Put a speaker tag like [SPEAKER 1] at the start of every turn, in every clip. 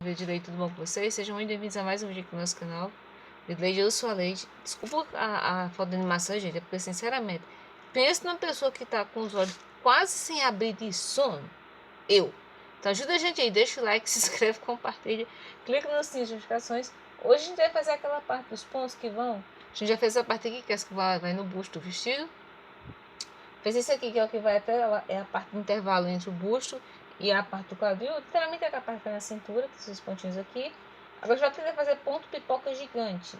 [SPEAKER 1] Direito, tudo bom com vocês? Sejam muito bem-vindos a mais um vídeo aqui no nosso canal. Leide, eu sou a Leide. Desculpa a falta de animação, gente, é porque, sinceramente, pensa numa pessoa que tá com os olhos quase sem abrir de sono. Eu. Então ajuda a gente aí, deixa o like, se inscreve, compartilha, clica no sininho de notificações. Hoje a gente vai fazer aquela parte dos pontos que vão. A gente já fez essa parte aqui, que é essa que vai no busto do vestido. Fez esse aqui, que é o que vai até lá, é a parte do intervalo entre o busto e a parte do quadril. Literalmente é a parte da cintura, com esses pontinhos aqui. Agora a gente vai poder fazer ponto pipoca gigante.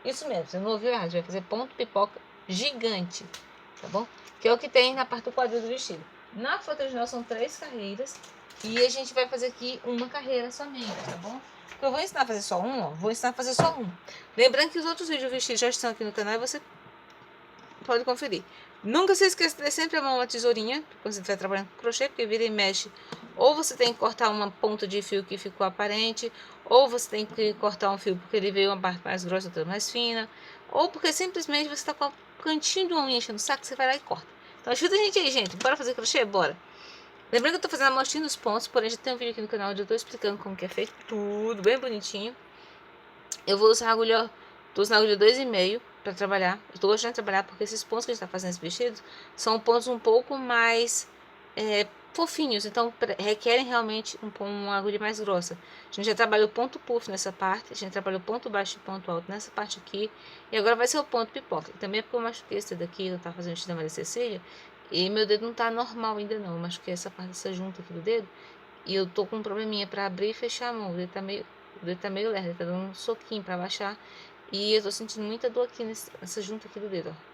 [SPEAKER 1] Isso mesmo, você não ouviu errado, a gente vai fazer ponto pipoca gigante, tá bom? Que é o que tem na parte do quadril do vestido. Na foto original são 3 carreiras e a gente vai fazer aqui uma carreira somente, tá bom? Porque eu vou ensinar a fazer só um, ó, vou ensinar a fazer só um. Lembrando que os outros vídeos do vestido já estão aqui no canal e você pode conferir. Nunca se esqueça de ter sempre a mão uma tesourinha, quando você estiver trabalhando com crochê, porque vira e mexe. Ou você tem que cortar uma ponta de fio que ficou aparente, ou você tem que cortar um fio porque ele veio uma parte mais grossa, outra mais fina, ou porque simplesmente você está com o cantinho de uma unha enchendo o saco, você vai lá e corta. Então ajuda a gente aí, gente. Bora fazer crochê? Bora! Lembrando que eu tô fazendo a mostrinha dos pontos, porém já tem um vídeo aqui no canal onde eu tô explicando como que é feito tudo, bem bonitinho. Eu vou usar agulha, tô usando agulha 2,5 para trabalhar. Eu tô gostando de trabalhar porque esses pontos que a gente tá fazendo esse vestido são pontos um pouco mais fofinhos, então requerem realmente uma agulha mais grossa. A gente já trabalhou ponto puff nessa parte, a gente trabalhou ponto baixo e ponto alto nessa parte aqui, e agora vai ser o ponto pipoca. Também é porque eu machuquei esse dedo aqui, eu tava fazendo o vestido da Maria Cecília, e meu dedo não tá normal ainda não, eu machuquei essa parte dessa junta aqui do dedo, e eu tô com um probleminha para abrir e fechar a mão, o dedo tá meio lerdo, ele tá dando um soquinho para baixar, e eu tô sentindo muita dor aqui nessa junta aqui do dedo, ó.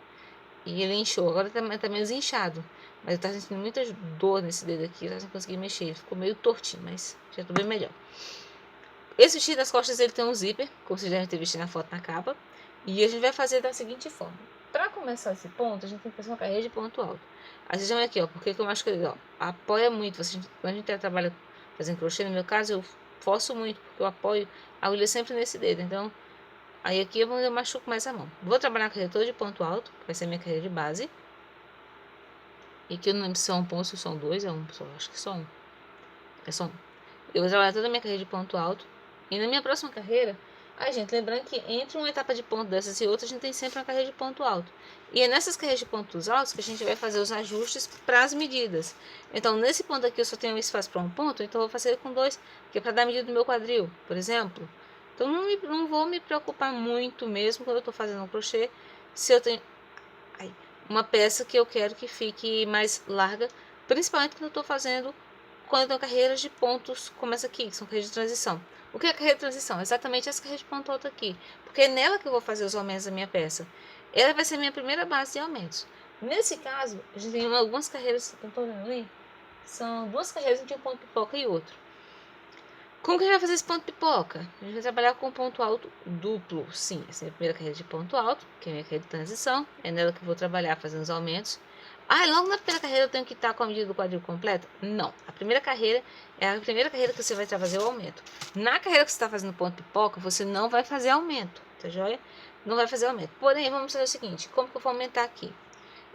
[SPEAKER 1] E ele inchou, agora tá menos inchado. Mas eu tava sentindo muita dor nesse dedo aqui, eu não consegui mexer. Ele ficou meio tortinho, mas já tô bem melhor. Esse vestido das costas ele tem um zíper, como vocês devem ter visto na foto na capa. E a gente vai fazer da seguinte forma. Para começar esse ponto, a gente tem que fazer uma carreira de ponto alto. Aí vocês vão aqui, ó, porque eu acho que ó, apoia muito. Quando a gente trabalha fazendo crochê, no meu caso, eu forço muito, porque eu apoio a agulha sempre nesse dedo. Então, aí aqui eu machuco mais a mão. Vou trabalhar a carreira toda de ponto alto, que vai ser a minha carreira de base. E aqui eu não lembro se são um ponto, se são dois, é um só, acho que só um. É só um. Eu vou trabalhar toda a minha carreira de ponto alto. E na minha próxima carreira, ai gente, lembrando que entre uma etapa de ponto dessas e outra, a gente tem sempre uma carreira de ponto alto. E é nessas carreiras de pontos altos que a gente vai fazer os ajustes para as medidas. Então, nesse ponto aqui eu só tenho espaço para um ponto, então eu vou fazer com 2, que é para dar a medida do meu quadril, por exemplo. Então, não vou me preocupar muito mesmo quando eu estou fazendo um crochê, se eu tenho uma peça que eu quero que fique mais larga, principalmente quando eu estou fazendo quando eu tenho carreiras de pontos como essa aqui, que são carreiras de transição. O que é carreira de transição? Exatamente essa carreira de ponto alto aqui, porque é nela que eu vou fazer os aumentos da minha peça. Ela vai ser a minha primeira base de aumentos. Nesse caso, a gente tem algumas carreiras, que eu estou olhando ali, são 2 carreiras, um ponto pipoca e outro. Como que a gente vai fazer esse ponto pipoca? A gente vai trabalhar com ponto alto duplo. Sim, essa é a primeira carreira de ponto alto, que é a minha carreira de transição. É nela que eu vou trabalhar fazendo os aumentos. Ah, logo na primeira carreira eu tenho que estar com a medida do quadril completa? Não. A primeira carreira é a primeira carreira que você vai fazer o aumento. Na carreira que você está fazendo ponto pipoca, você não vai fazer aumento, tá joia? Não vai fazer aumento. Porém, vamos fazer o seguinte, como que eu vou aumentar aqui?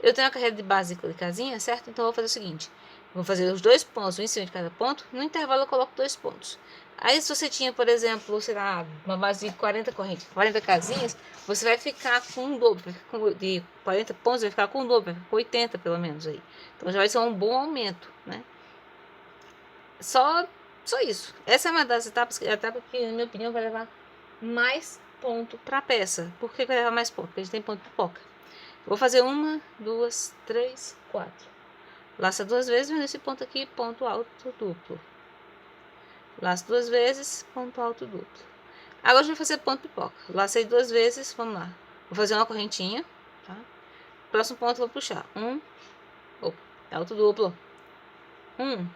[SPEAKER 1] Eu tenho a carreira de base de casinha, certo? Então eu vou fazer o seguinte, vou fazer os 2 pontos, um em cima de cada ponto, no intervalo eu coloco 2 pontos. Aí se você tinha, por exemplo, sei lá, uma base de 40 correntes, 40 casinhas, você vai ficar com um dobro, de 40 pontos vai ficar com um dobro, vai ficar com 80 pelo menos aí. Então já vai ser um bom aumento, né? Só isso. Essa é uma das etapas, a etapa que, na minha opinião, vai levar mais ponto para a peça. Por que vai levar mais ponto? Porque a gente tem ponto de pipoca. Vou fazer 1, 2, 3, 4. Laça 2 vezes, vem nesse ponto aqui, ponto alto duplo. Laço 2 vezes, ponto alto duplo. Agora a gente vai fazer ponto pipoca. Lacei 2 vezes, vamos lá. Vou fazer uma correntinha, tá? Próximo ponto eu vou puxar. Alto duplo. 1,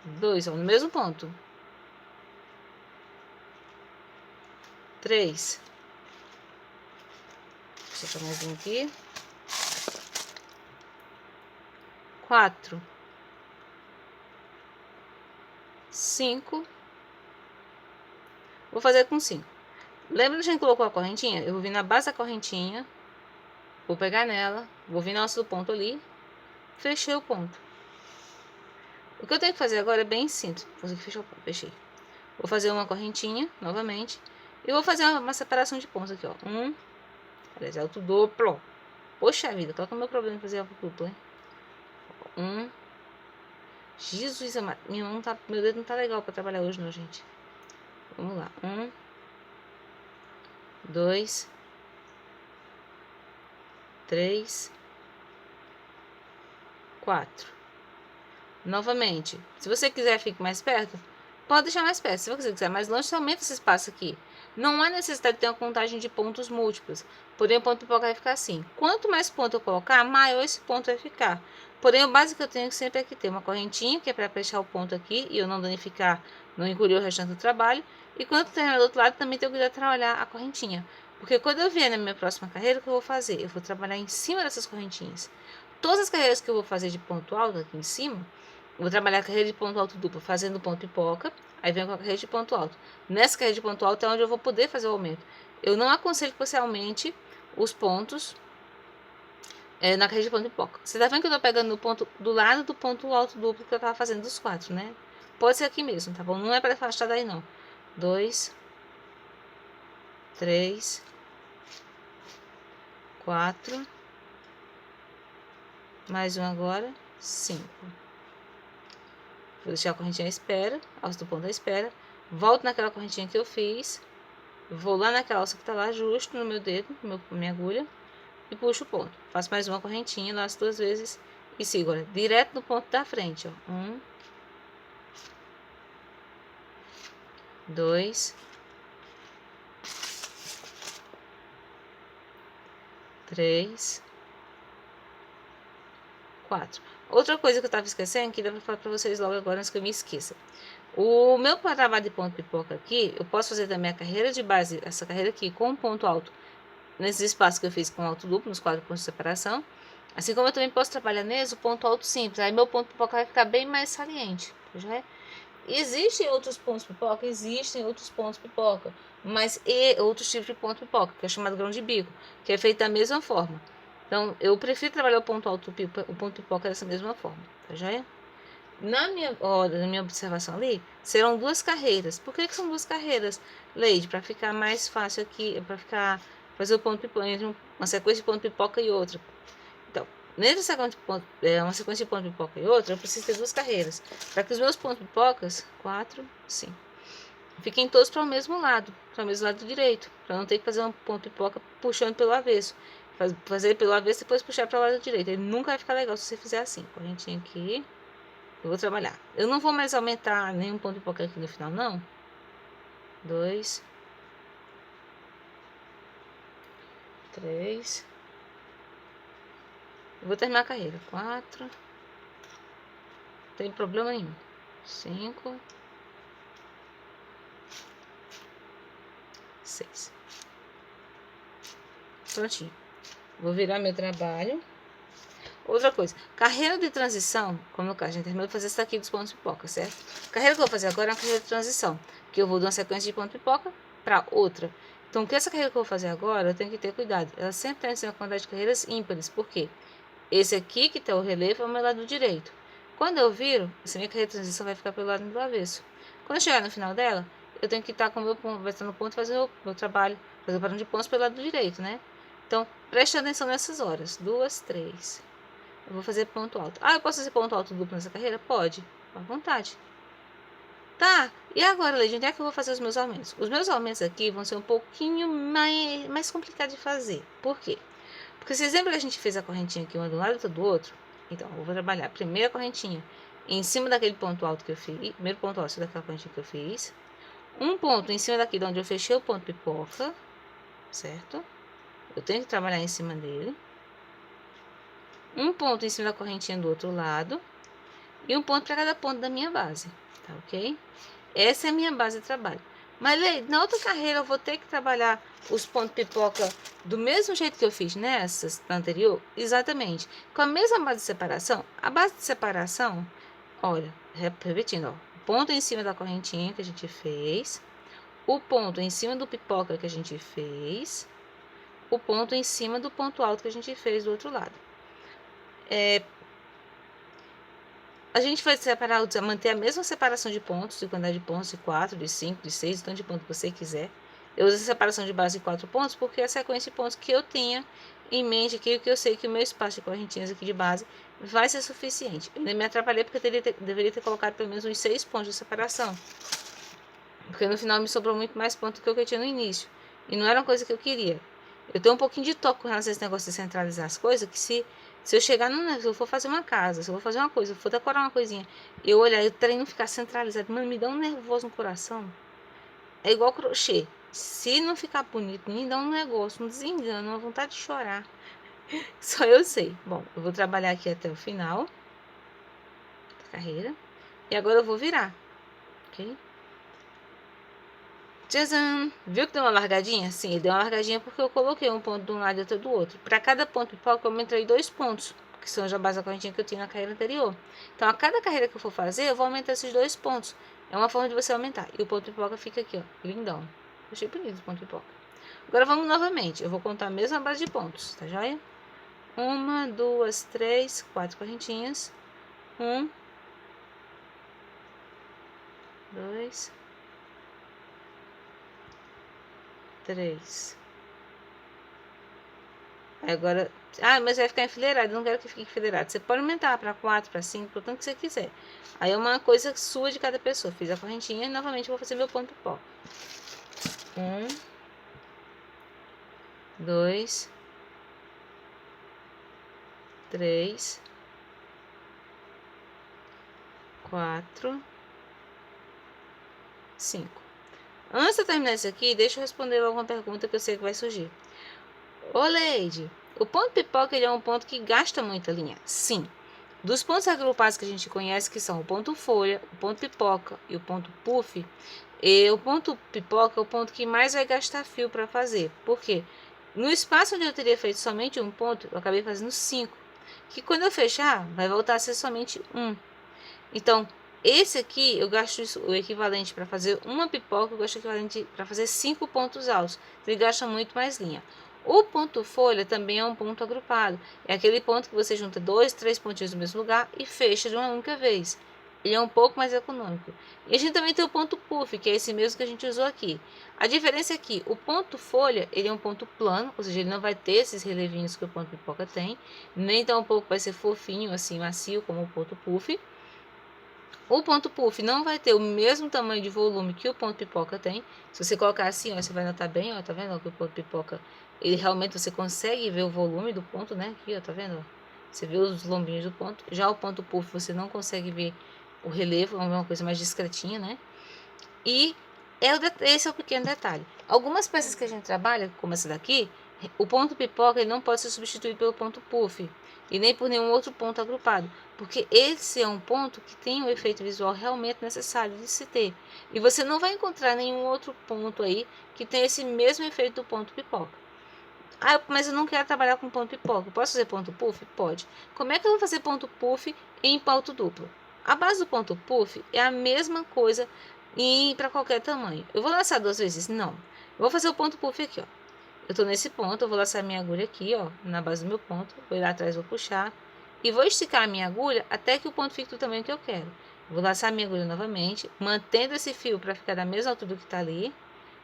[SPEAKER 1] 2, no mesmo ponto. 3. Deixa eu mais um aqui. 4. 5. Vou fazer com 5. Lembra que a gente colocou a correntinha? Eu vou vir na base da correntinha, vou pegar nela, vou vir na alça do ponto ali, fechei o ponto. O que eu tenho que fazer agora é bem simples. Vou conseguir fechar o ponto, fechei. Vou fazer uma correntinha, novamente. E vou fazer uma separação de pontos aqui, ó. Aliás, alto duplo. Poxa vida, qual que é o meu problema em fazer alto duplo, hein? Jesus amado. Meu dedo não tá legal pra trabalhar hoje, não, gente. Vamos lá. 2, 3, 4. Novamente, se você quiser fique mais perto, pode deixar mais perto. Se você quiser mais longe, você aumenta esse espaço aqui. Não há necessidade de ter uma contagem de pontos múltiplos. Porém, o ponto pipoca vai ficar assim. Quanto mais ponto eu colocar, maior esse ponto vai ficar. Porém, o básico que eu tenho sempre é que ter uma correntinha, que é para fechar o ponto aqui e eu não danificar, não encolher o restante do trabalho. E quando terminar do outro lado, também tenho que cuidar de trabalhar a correntinha. Porque quando eu vier na minha próxima carreira, o que eu vou fazer? Eu vou trabalhar em cima dessas correntinhas. Todas as carreiras que eu vou fazer de ponto alto aqui em cima, vou trabalhar a carreira de ponto alto duplo, fazendo ponto pipoca, aí venho com a carreira de ponto alto. Nessa carreira de ponto alto é onde eu vou poder fazer o aumento. Eu não aconselho que você aumente os pontos na carreira de ponto pipoca. Você tá vendo que eu tô pegando no ponto do lado do ponto alto duplo que eu tava fazendo dos 4, né? Pode ser aqui mesmo, tá bom? Não é para afastar daí não. 2, 3, 4, mais um agora, 5. Vou deixar a correntinha à espera, alça do ponto à espera, volto naquela correntinha que eu fiz, vou lá naquela alça que tá lá, justo no meu dedo, minha agulha, e puxo o ponto. Faço mais uma correntinha, laço 2 vezes e sigo, olha, direto no ponto da frente, ó. 1, 2, 3, 4. Outra coisa que eu tava esquecendo, que dá pra falar pra vocês logo agora, antes que eu me esqueça. O meu trabalho de ponto pipoca aqui, eu posso fazer também a carreira de base, essa carreira aqui, com ponto alto, nesses espaços que eu fiz com alto duplo, nos 4 pontos de separação. Assim como eu também posso trabalhar nesse, o ponto alto simples. Aí meu ponto pipoca vai ficar bem mais saliente. Já é? Existem outros pontos pipoca? Existem outros pontos pipoca. Mas outros tipos de ponto pipoca, que é chamado grão de bico, que é feito da mesma forma. Então, eu prefiro trabalhar o ponto alto, o ponto pipoca dessa mesma forma. Tá já é? Na minha observação ali, serão 2 carreiras. Por que são 2 carreiras, Leide? Para ficar mais fácil aqui, para fazer o ponto pipoca, entre uma sequência de ponto pipoca e outra. Então, nessa sequência de ponto, uma sequência de ponto pipoca e outra, eu preciso ter 2 carreiras. Para que os meus pontos pipocas, 4, 5, fiquem todos para o mesmo lado do direito. Para não ter que fazer um ponto pipoca puxando pelo avesso. Fazer pelo avesso e depois puxar para o lado direito. Ele nunca vai ficar legal se você fizer assim. Correntinha aqui. Eu vou trabalhar. Eu não vou mais aumentar nenhum ponto de pipoca aqui no final, não. 2, 3. Eu vou terminar a carreira. 4. Não tem problema nenhum. 5. 6. Prontinho. Vou virar meu trabalho. Outra coisa, carreira de transição, como no caso, a gente terminou de fazer isso aqui dos pontos de pipoca, certo? A carreira que eu vou fazer agora é uma carreira de transição, que eu vou de uma sequência de ponto de pipoca para outra. Então, com essa carreira que eu vou fazer agora, eu tenho que ter cuidado. Ela sempre tem uma quantidade de carreiras ímpares, por quê? Esse aqui, que tem o relevo, é o meu lado direito. Quando eu viro, essa minha carreira de transição vai ficar pelo lado do avesso. Quando eu chegar no final dela, eu tenho que estar com o meu ponto, vai estar no ponto e fazer o meu trabalho, fazer o padrão de pontos pelo lado direito, né? Então, preste atenção nessas horas. 2, 3. Eu vou fazer ponto alto. Ah, eu posso fazer ponto alto duplo nessa carreira? Pode, à vontade. Tá, e agora, Leide, onde é que eu vou fazer os meus aumentos? Os meus aumentos aqui vão ser um pouquinho mais complicados de fazer. Por quê? Porque se lembra que a gente fez a correntinha aqui, uma do lado e outra do outro? Então, eu vou trabalhar a primeira correntinha em cima daquele ponto alto que eu fiz. Primeiro ponto alto daquela correntinha que eu fiz. Um ponto em cima daqui de onde eu fechei o ponto pipoca, certo? Eu tenho que trabalhar em cima dele. Um ponto em cima da correntinha do outro lado e um ponto para cada ponto da minha base, tá ok? Essa é a minha base de trabalho. Mas na outra carreira eu vou ter que trabalhar os pontos pipoca do mesmo jeito que eu fiz nessas, na anterior? Exatamente. Com a mesma base de separação. A base de separação, olha, repetindo, ó, o ponto em cima da correntinha que a gente fez, o ponto em cima do pipoca que a gente fez, o ponto em cima do ponto alto que a gente fez do outro lado. A gente vai separar, manter a mesma separação de pontos, de quantidade de pontos, de 4, de 5, de 6, de tanto de ponto que você quiser. Eu uso a separação de base de 4 pontos porque é a sequência de pontos que eu tinha em mente aqui, que eu sei que o meu espaço de correntinhas aqui de base vai ser suficiente. Eu nem me atrapalhei porque eu deveria ter colocado pelo menos uns 6 pontos de separação. Porque no final me sobrou muito mais ponto do que eu tinha no início. E não era uma coisa que eu queria. Eu tenho um pouquinho de toque com relação a esse negócio de centralizar as coisas, que se eu chegar se eu for fazer uma casa, se eu for fazer uma coisa, se eu for decorar uma coisinha, eu olhar e o treino ficar centralizado, mano, me dá um nervoso no coração. É igual crochê. Se não ficar bonito, me dá um negócio, um desengano, uma vontade de chorar. Só eu sei. Bom, eu vou trabalhar aqui até o final da carreira. E agora eu vou virar. Ok? Tchazam! Viu que deu uma largadinha? Sim, deu uma largadinha porque eu coloquei um ponto de um lado e outro do outro. Para cada ponto pipoca, eu aumentei 2 pontos, que são já base da correntinha que eu tinha na carreira anterior. Então, a cada carreira que eu for fazer, eu vou aumentar esses 2 pontos. É uma forma de você aumentar. E o ponto pipoca fica aqui, ó, lindão. Achei bonito o ponto pipoca. Agora vamos novamente. Eu vou contar a mesma base de pontos, tá joia? 1, 2, 3, 4 correntinhas. 1, 2, 3. Agora, mas vai ficar enfileirado, eu não quero que fique enfileirado. Você pode aumentar para 4, para 5, para o tanto que você quiser. Aí é uma coisa sua de cada pessoa. Fiz a correntinha e novamente vou fazer meu ponto pipoca. 1, 2, 3, 4, 5. Antes de eu terminar isso aqui, deixa eu responder alguma pergunta que eu sei que vai surgir. Ô, Leide, o ponto pipoca ele é um ponto que gasta muita linha? Sim. Dos pontos agrupados que a gente conhece, que são o ponto folha, o ponto pipoca e o ponto puff, o ponto pipoca é o ponto que mais vai gastar fio para fazer. Por quê? No espaço onde eu teria feito somente um ponto, eu acabei fazendo 5. Que quando eu fechar, vai voltar a ser somente 1. Então, esse aqui, eu gasto o equivalente para fazer uma pipoca, eu gasto o equivalente para fazer 5 pontos altos. Ele gasta muito mais linha. O ponto folha também é um ponto agrupado. É aquele ponto que você junta 2, 3 pontinhos no mesmo lugar e fecha de uma única vez. Ele é um pouco mais econômico. E a gente também tem o ponto puff, que é esse mesmo que a gente usou aqui. A diferença é que o ponto folha, ele é um ponto plano, ou seja, ele não vai ter esses relevinhos que o ponto pipoca tem, nem tão pouco vai ser fofinho, assim, macio, como o ponto puff. O ponto puff não vai ter o mesmo tamanho de volume que o ponto pipoca tem. Se você colocar assim, ó, você vai notar bem, ó, tá vendo? Que o ponto pipoca, ele realmente você consegue ver o volume do ponto, né? Aqui, ó, tá vendo? Você vê os lombinhos do ponto. Já o ponto puff você não consegue ver o relevo, é uma coisa mais discretinha, né? E esse é o pequeno detalhe. Algumas peças que a gente trabalha, como essa daqui, o ponto pipoca ele não pode ser substituído pelo ponto puff e nem por nenhum outro ponto agrupado, porque esse é um ponto que tem um efeito visual realmente necessário de se ter. E você não vai encontrar nenhum outro ponto aí que tenha esse mesmo efeito do ponto pipoca. Mas eu não quero trabalhar com ponto pipoca. Posso fazer ponto puff? Pode. Como é que eu vou fazer ponto puff em ponto duplo? A base do ponto puff é a mesma coisa para qualquer tamanho. Eu vou laçar 2 vezes? Não. Eu vou fazer o ponto puff aqui, ó. Eu tô nesse ponto, eu vou laçar minha agulha aqui, ó, na base do meu ponto. Vou ir lá atrás, vou puxar. E vou esticar a minha agulha até que o ponto fique do tamanho que eu quero. Vou laçar minha agulha novamente, mantendo esse fio para ficar da mesma altura que tá ali.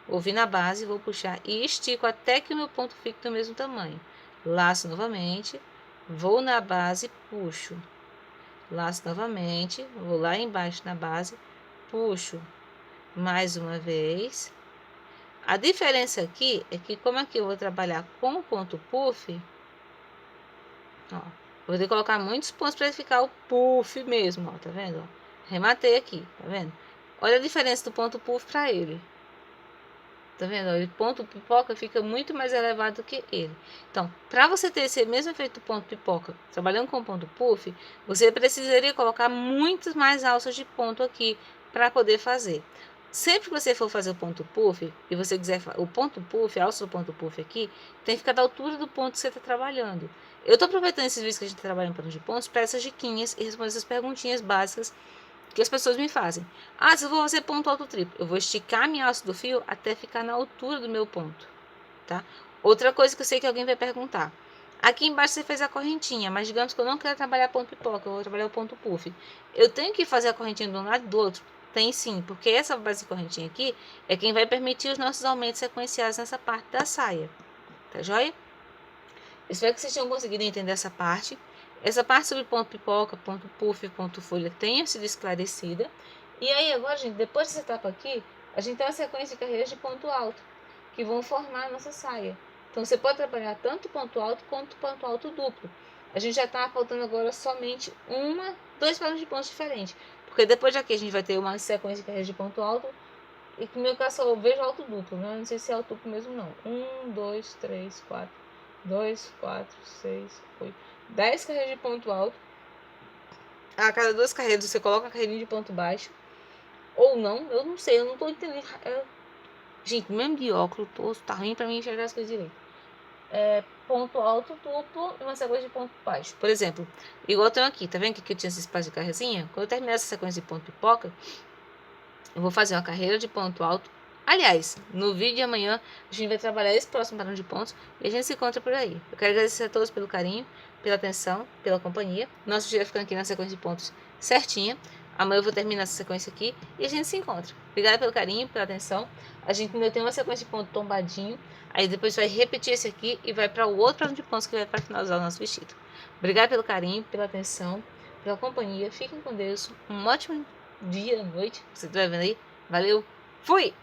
[SPEAKER 1] Vou vir na base, vou puxar e estico até que o meu ponto fique do mesmo tamanho. Laço novamente, vou na base, puxo. Laço novamente, vou lá embaixo na base, puxo mais uma vez. A diferença aqui é que como aqui eu vou trabalhar com o ponto puff, ó, vou ter que colocar muitos pontos para ficar o puff mesmo, ó, tá vendo? Ó, rematei aqui, tá vendo? Olha a diferença do ponto puff para ele. Tá vendo? O ponto pipoca fica muito mais elevado do que ele. Então, para você ter esse mesmo efeito do ponto pipoca, trabalhando com o ponto puff, você precisaria colocar muitas mais alças de ponto aqui para poder fazer. Sempre que você for fazer o ponto puff, e você quiser o ponto puff, a alça do ponto puff aqui, tem que ficar da altura do ponto que você está trabalhando. Eu estou aproveitando esses vídeos que a gente trabalha em ponto de pontos para essas diquinhas e responder essas perguntinhas básicas que as pessoas me fazem. Se eu vou fazer ponto alto triplo, eu vou esticar minha alça do fio até ficar na altura do meu ponto, tá? Outra coisa que eu sei que alguém vai perguntar. Aqui embaixo você fez a correntinha, mas digamos que eu não quero trabalhar ponto pipoca, eu vou trabalhar o ponto puff. Eu tenho que fazer a correntinha de um lado e do outro? Tem sim, porque essa base de correntinha aqui é quem vai permitir os nossos aumentos sequenciais nessa parte da saia. Tá joia? Espero que vocês tenham conseguido entender essa parte. Essa parte sobre ponto pipoca, ponto puff, ponto folha tenha sido esclarecida. E aí agora, gente, depois dessa etapa aqui, a gente tem uma sequência de carreiras de ponto alto, que vão formar a nossa saia. Então você pode trabalhar tanto ponto alto quanto ponto alto duplo. A gente já está faltando agora somente dois padrões de pontos diferentes. Porque depois daqui a gente vai ter uma sequência de carreiras de ponto alto. E no meu caso eu vejo alto duplo, né? Não sei se é alto duplo mesmo não. 1, 2, 3, 4. 2, 4, 6, 8, 10 carreiras de ponto alto. A cada duas carreiras você coloca a carreirinha de ponto baixo. Ou não, eu não sei, eu não tô entendendo. Gente, mesmo de óculos, tá ruim pra mim enxergar as coisas direito. Ponto alto, duplo e uma sequência de ponto baixo. Por exemplo, igual eu tenho aqui, tá vendo que aqui eu tinha esse espaço de carrezinha? Quando eu terminar essa sequência de ponto pipoca, eu vou fazer uma carreira de ponto alto. Aliás, no vídeo de amanhã a gente vai trabalhar esse próximo padrão de pontos e a gente se encontra por aí. Eu quero agradecer a todos pelo carinho, pela atenção, pela companhia. Nosso dia vai ficando aqui na sequência de pontos certinha. Amanhã eu vou terminar essa sequência aqui e a gente se encontra. Obrigada pelo carinho, pela atenção. A gente ainda tem uma sequência de ponto tombadinho. Aí depois vai repetir esse aqui e vai para o outro padrão de pontos que vai para finalizar o nosso vestido. Obrigada pelo carinho, pela atenção, pela companhia. Fiquem com Deus. Um ótimo dia, noite. Você estiver vendo aí. Valeu, fui!